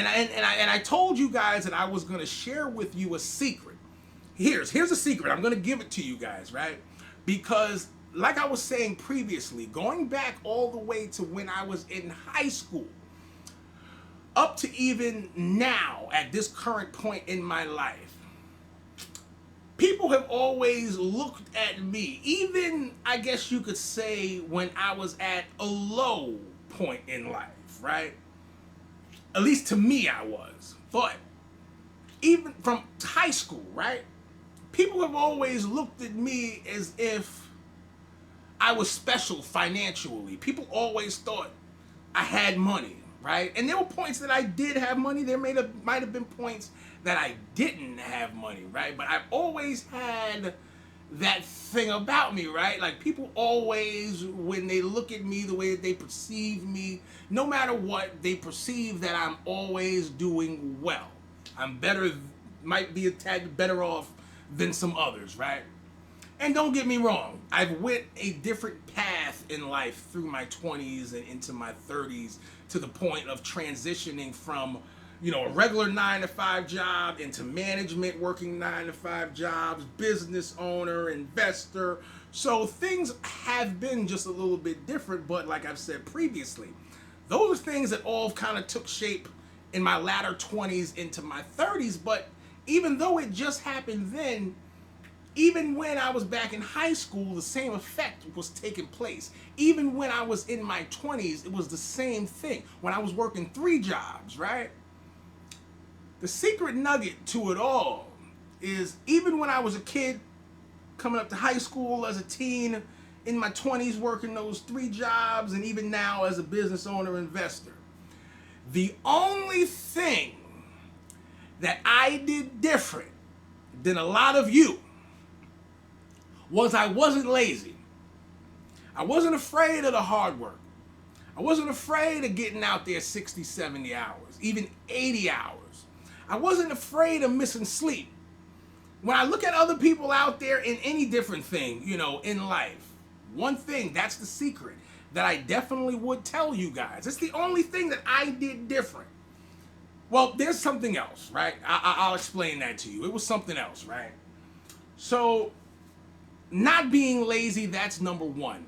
And I told you guys that I was gonna share with you a secret. Here's a secret. I'm gonna give it to you guys, right? Because like I was saying previously, going back all the way to when I was in high school, up to even now at this current point in my life, people have always looked at me, even I guess you could say when I was at a low point in life, right? At least to me, I was. But even from high school, right? People have always looked at me as if I was special financially. People always thought I had money, right? And there were points that I did have money. There might have been points that I didn't have money, right? But I've always had that thing about me, right? Like people always, when they look at me, the way that they perceive me, no matter what, they perceive that I'm always doing well. I'm better, might be a tad better off than some others, right? And don't get me wrong, I've went a different path in life through my 20s and into my 30s to the point of transitioning from, a regular 9 to 5 job into management, working 9 to 5 jobs, business owner, investor. So things have been just a little bit different, but like I've said previously, those are things that all kind of took shape in my latter 20s into my 30s. But even though it just happened then, even when I was back in high school, the same effect was taking place. Even when I was in my 20s, it was the same thing. When I was working 3 jobs, right? The secret nugget to it all is even when I was a kid, coming up to high school as a teen, in my 20s working those 3 jobs, and even now as a business owner investor, the only thing that I did different than a lot of you was I wasn't lazy. I wasn't afraid of the hard work. I wasn't afraid of getting out there 60, 70 hours, even 80 hours. I wasn't afraid of missing sleep. When I look at other people out there in any different thing, in life, one thing, that's the secret that I definitely would tell you guys. It's the only thing that I did different. Well, there's something else, right? I'll explain that to you. It was something else, right? So, not being lazy, that's number one.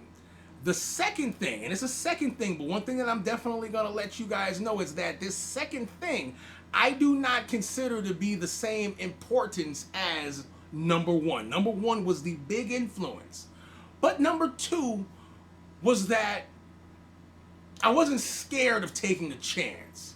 The second thing, and it's a second thing, but one thing that I'm definitely going to let you guys know is that this second thing, I do not consider to be the same importance as number one. Number one was the big influence. But number two was that I wasn't scared of taking a chance.